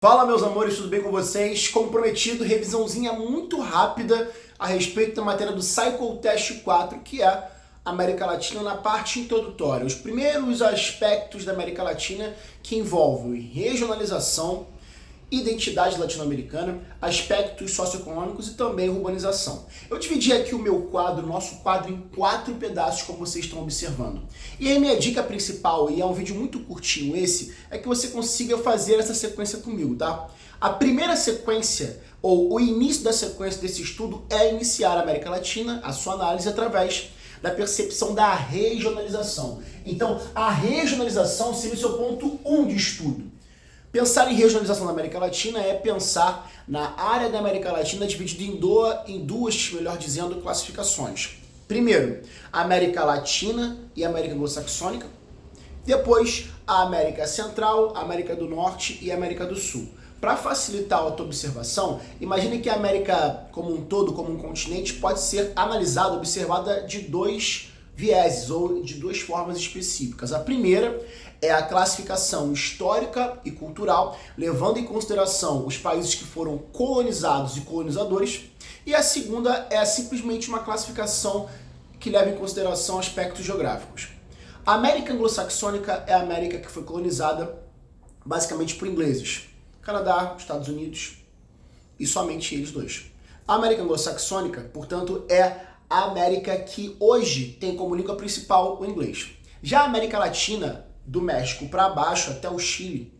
Fala, meus amores, tudo bem com vocês? Como prometido, revisãozinha muito rápida a respeito da matéria do Psychotest 4, que é América Latina na parte introdutória. Os primeiros aspectos da América Latina que envolvem regionalização, identidade latino-americana, aspectos socioeconômicos e também urbanização. Eu dividi aqui o meu quadro, nosso quadro, em 4 pedaços, como vocês estão observando. E aí minha dica principal, e é um vídeo muito curtinho esse, é que você consiga fazer essa sequência comigo, tá? A primeira sequência, ou o início da sequência desse estudo, é iniciar a América Latina, a sua análise, através da percepção da regionalização. Então, a regionalização seria o seu ponto 1 de estudo. Pensar em regionalização da América Latina é pensar na área da América Latina dividida em duas, melhor dizendo, classificações. Primeiro, a América Latina e a América Anglo-Saxônica. Depois, a América Central, a América do Norte e a América do Sul. Para facilitar a tua observação, imagine que a América como um todo, como um continente, pode ser analisada, observada de 2 vieses ou de 2 formas específicas. A primeira é a classificação histórica e cultural, levando em consideração os países que foram colonizados e colonizadores. E a segunda é simplesmente uma classificação que leva em consideração aspectos geográficos. A América Anglo-Saxônica é a América que foi colonizada basicamente por ingleses. Canadá, Estados Unidos e somente eles dois. A América Anglo-Saxônica, portanto, é a América que hoje tem como língua principal o inglês. Já a América Latina, do México para baixo até o Chile,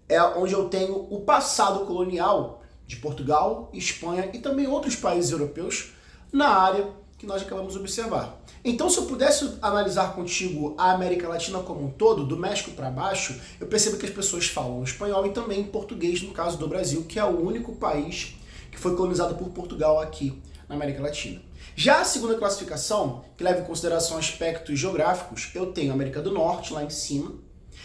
é onde eu tenho o passado colonial de Portugal, Espanha e também outros países europeus na área que nós acabamos de observar. Então, se eu pudesse analisar contigo a América Latina como um todo, do México para baixo, eu percebo que as pessoas falam espanhol e também português, no caso do Brasil, que é o único país que foi colonizado por Portugal aqui na América Latina. Já a segunda classificação, que leva em consideração aspectos geográficos, eu tenho a América do Norte lá em cima,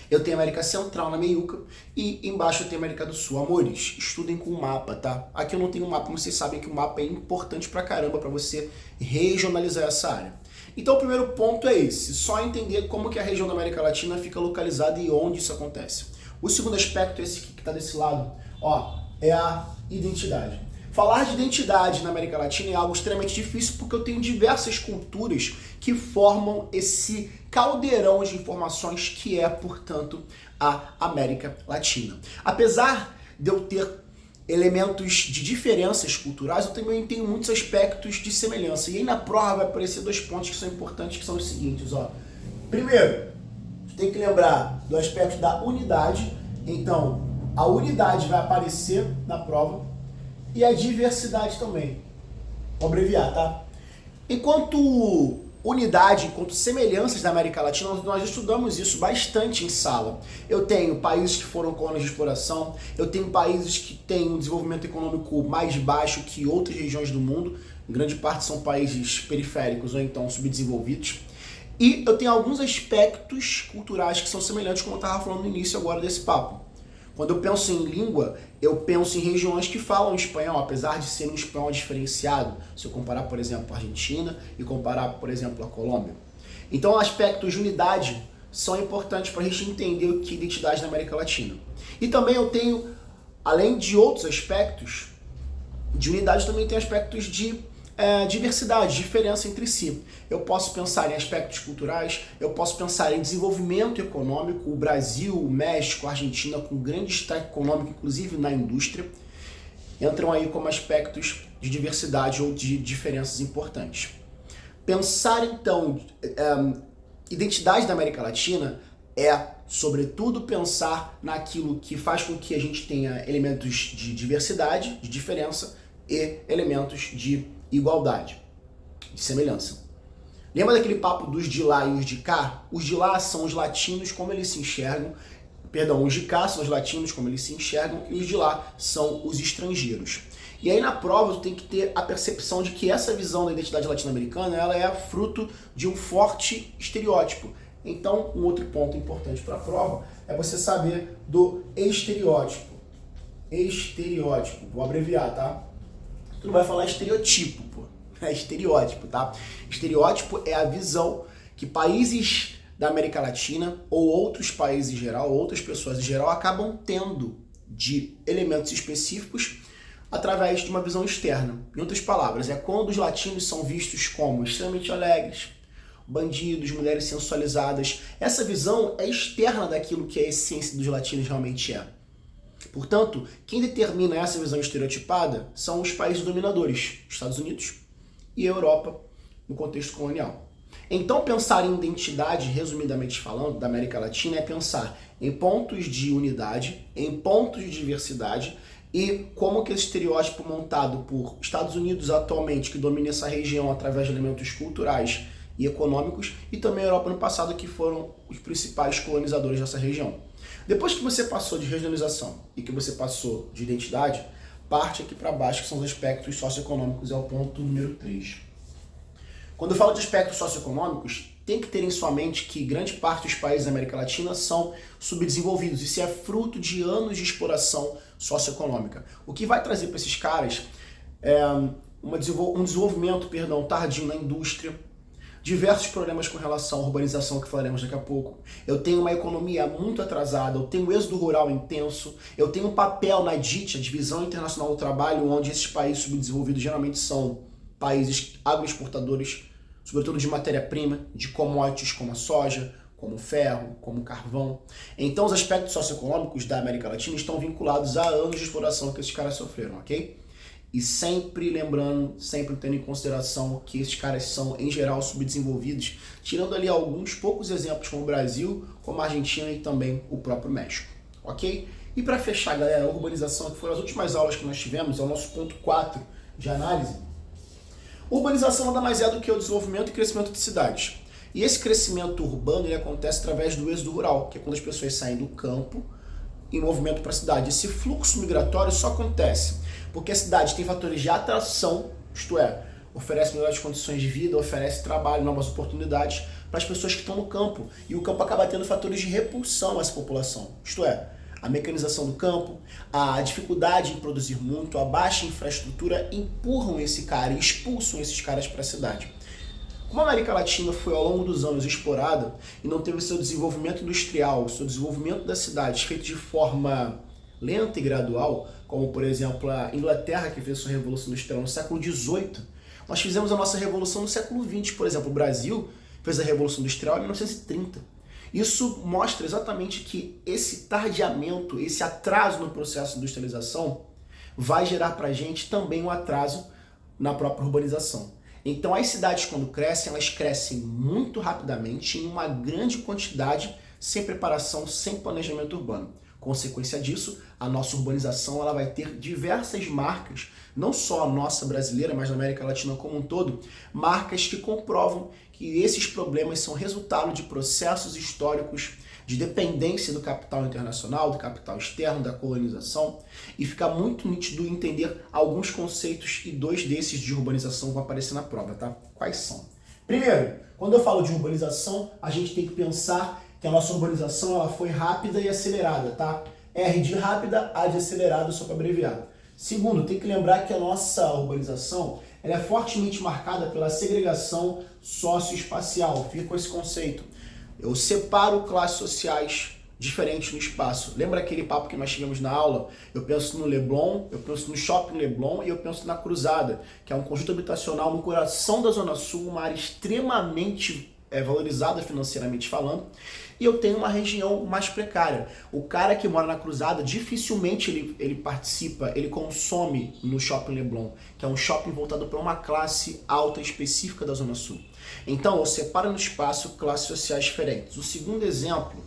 eu tenho a América Central na meiuca e embaixo eu tenho a América do Sul. Amores, estudem com o mapa, tá? Aqui eu não tenho mapa, mas vocês sabem que o mapa é importante pra caramba para você regionalizar essa área. Então o primeiro ponto é esse, só entender como que a região da América Latina fica localizada e onde isso acontece. O segundo aspecto, esse que está desse lado, ó, é a identidade. Falar de identidade na América Latina é algo extremamente difícil porque eu tenho diversas culturas que formam esse caldeirão de informações que é, portanto, a América Latina. Apesar de eu ter elementos de diferenças culturais, eu também tenho muitos aspectos de semelhança. E aí na prova vai aparecer 2 pontos que são importantes, que são os seguintes, ó. Primeiro, tem que lembrar do aspecto da unidade. Então, a unidade vai aparecer na prova. E a diversidade também. Vou abreviar, tá? Enquanto unidade, enquanto semelhanças da América Latina, nós estudamos isso bastante em sala. Eu tenho países que foram colônias de exploração, eu tenho países que têm um desenvolvimento econômico mais baixo que outras regiões do mundo, em grande parte são países periféricos ou então subdesenvolvidos. E eu tenho alguns aspectos culturais que são semelhantes, como eu estava falando no início agora desse papo. Quando eu penso em língua, eu penso em regiões que falam espanhol, apesar de ser um espanhol diferenciado, se eu comparar, por exemplo, a Argentina e comparar, por exemplo, a Colômbia. Então, aspectos de unidade são importantes para a gente entender o que é identidade na América Latina. E também eu tenho, além de outros aspectos de unidade, também tem aspectos de diversidade, diferença entre si. Eu posso pensar em aspectos culturais, eu posso pensar em desenvolvimento econômico, o Brasil, o México, a Argentina com grande destaque econômico, inclusive na indústria, entram aí como aspectos de diversidade ou de diferenças importantes. Pensar então identidade da América Latina é, sobretudo, pensar naquilo que faz com que a gente tenha elementos de diversidade, de diferença e elementos de igualdade, de semelhança. Lembra daquele papo dos de lá e os de cá? Os de lá são os latinos como eles se enxergam, perdão, os de cá são os latinos como eles se enxergam e os de lá são os estrangeiros. E aí na prova tu tem que ter a percepção de que essa visão da identidade latino-americana ela é fruto de um forte estereótipo. Então um outro ponto importante para a prova é você saber do estereótipo. Estereótipo, vou abreviar, tá? Tu não vai falar estereotipo, pô. É estereótipo, tá? Estereótipo é a visão que países da América Latina ou outros países em geral, outras pessoas em geral acabam tendo de elementos específicos através de uma visão externa. Em outras palavras, é quando os latinos são vistos como extremamente alegres, bandidos, mulheres sensualizadas. Essa visão é externa daquilo que a essência dos latinos realmente é. Portanto, quem determina essa visão estereotipada são os países dominadores, Estados Unidos e a Europa, no contexto colonial. Então, pensar em identidade, resumidamente falando, da América Latina é pensar em pontos de unidade, em pontos de diversidade e como que esse estereótipo montado por Estados Unidos atualmente, que domina essa região através de elementos culturais e econômicos, e também a Europa no passado, que foram os principais colonizadores dessa região. Depois que você passou de regionalização e que você passou de identidade, parte aqui para baixo, que são os aspectos socioeconômicos, é o ponto número 3. Quando eu falo de aspectos socioeconômicos, tem que ter em sua mente que grande parte dos países da América Latina são subdesenvolvidos. Isso é fruto de anos de exploração socioeconômica. O que vai trazer para esses caras é um desenvolvimento tardio na indústria, diversos problemas com relação à urbanização, que falaremos daqui a pouco. Eu tenho uma economia muito atrasada, eu tenho um êxodo rural intenso, eu tenho um papel na DIT, a Divisão Internacional do Trabalho, onde esses países subdesenvolvidos geralmente são países agroexportadores, sobretudo de matéria-prima, de commodities como a soja, como o ferro, como o carvão. Então os aspectos socioeconômicos da América Latina estão vinculados a anos de exploração que esses caras sofreram, ok? E sempre lembrando, sempre tendo em consideração que esses caras são, em geral, subdesenvolvidos, tirando ali alguns poucos exemplos como o Brasil, como a Argentina e também o próprio México, ok? E para fechar, galera, a urbanização, que foram as últimas aulas que nós tivemos, é o nosso ponto 4 de análise. Urbanização nada mais é do que o desenvolvimento e crescimento de cidades. E esse crescimento urbano ele acontece através do êxodo rural, que é quando as pessoas saem do campo em movimento para a cidade. Esse fluxo migratório só acontece porque a cidade tem fatores de atração, isto é, oferece melhores condições de vida, oferece trabalho, novas oportunidades para as pessoas que estão no campo. E o campo acaba tendo fatores de repulsão a essa população, isto é, a mecanização do campo, a dificuldade em produzir muito, a baixa infraestrutura empurram esse cara e expulsam esses caras para a cidade. Como a América Latina foi ao longo dos anos explorada e não teve seu desenvolvimento industrial, seu desenvolvimento das cidades feito de forma lenta e gradual, como por exemplo a Inglaterra, que fez sua Revolução Industrial no século XVIII, nós fizemos a nossa Revolução no século XX. Por exemplo, o Brasil fez a Revolução Industrial em 1930. Isso mostra exatamente que esse tardiamento, esse atraso no processo de industrialização vai gerar para a gente também um atraso na própria urbanização. Então as cidades quando crescem, elas crescem muito rapidamente, em uma grande quantidade, sem preparação, sem planejamento urbano. Consequência disso, a nossa urbanização ela vai ter diversas marcas, não só a nossa brasileira, mas na América Latina como um todo, marcas que comprovam que esses problemas são resultado de processos históricos de dependência do capital internacional, do capital externo, da colonização, e fica muito nítido entender alguns conceitos e dois desses de urbanização vão aparecer na prova, tá? Quais são? Primeiro, quando eu falo de urbanização, a gente tem que pensar que a nossa urbanização ela foi rápida e acelerada, tá? R de rápida, A de acelerado, só para abreviar. Segundo, tem que lembrar que a nossa urbanização ela é fortemente marcada pela segregação socioespacial. Fica com esse conceito. Eu separo classes sociais diferentes no espaço. Lembra aquele papo que nós tivemos na aula? Eu penso no Leblon, eu penso no Shopping Leblon e eu penso na Cruzada, que é um conjunto habitacional no coração da Zona Sul, uma área extremamente valorizada financeiramente falando, e eu tenho uma região mais precária. O cara que mora na Cruzada, dificilmente ele participa, ele consome no Shopping Leblon, que é um shopping voltado para uma classe alta específica da Zona Sul. Então, eu separo no espaço classes sociais diferentes. O segundo exemplo,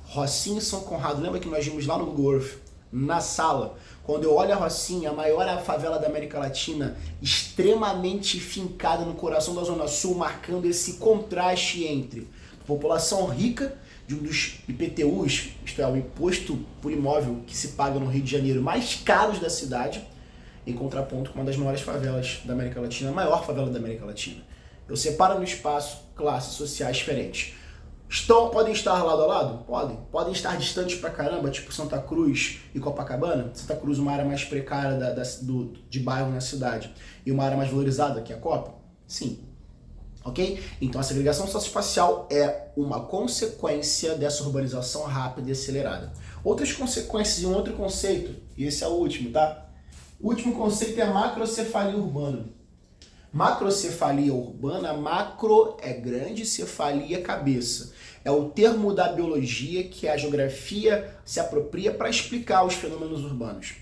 Rocinha e São Conrado. Lembra que nós vimos lá no Google Earth, na sala? Quando eu olho a Rocinha, a maior favela da América Latina, extremamente fincada no coração da Zona Sul, marcando esse contraste entre população rica, de um dos IPTUs, isto é, o imposto por imóvel que se paga no Rio de Janeiro, mais caros da cidade, em contraponto com uma das maiores favelas da América Latina, a maior favela da América Latina. Eu separo no espaço classes sociais diferentes. Podem estar lado a lado? Podem. Podem estar distantes pra caramba, tipo Santa Cruz e Copacabana. Santa Cruz, uma área mais precária de bairro na cidade, e uma área mais valorizada, que é a Copa? Sim. Ok? Então a segregação socioespacial é uma consequência dessa urbanização rápida e acelerada. Outras consequências e um outro conceito, e esse é o último, tá? O último conceito é macrocefalia urbana. Macrocefalia urbana, macro é grande, cefalia é cabeça. É o termo da biologia que a geografia se apropria para explicar os fenômenos urbanos.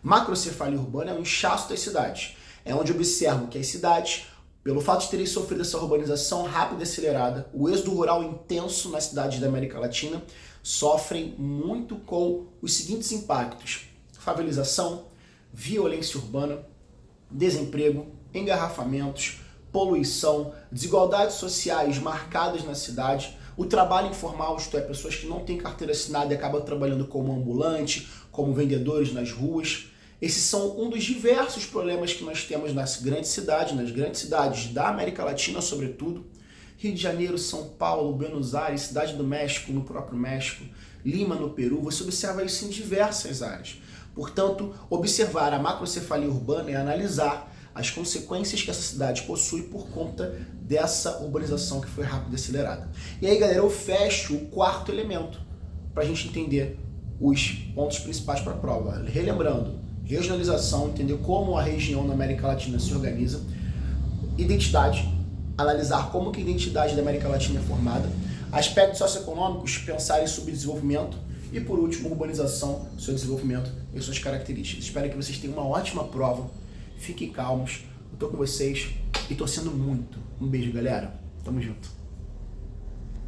Macrocefalia urbana é um inchaço das cidades. É onde observo que as cidades, pelo fato de terem sofrido essa urbanização rápida e acelerada, o êxodo rural intenso nas cidades da América Latina, sofrem muito com os seguintes impactos: favelização, violência urbana, desemprego, engarrafamentos, poluição, desigualdades sociais marcadas na cidade, o trabalho informal, isto é, pessoas que não têm carteira assinada e acabam trabalhando como ambulante, como vendedores nas ruas. Esses são um dos diversos problemas que nós temos nas grandes cidades da América Latina, sobretudo. Rio de Janeiro, São Paulo, Buenos Aires, Cidade do México, no próprio México, Lima, no Peru, você observa isso em diversas áreas. Portanto, observar a macrocefalia urbana é analisar as consequências que essa cidade possui por conta dessa urbanização que foi rápida e acelerada. E aí, galera, eu fecho o quarto elemento para a gente entender os pontos principais para a prova. Relembrando, regionalização, entender como a região na América Latina se organiza, identidade, analisar como que a identidade da América Latina é formada, aspectos socioeconômicos, pensar em subdesenvolvimento e, por último, urbanização, seu desenvolvimento e suas características. Espero que vocês tenham uma ótima prova. Fiquem calmos, eu tô com vocês e torcendo muito. Um beijo, galera. Tamo junto.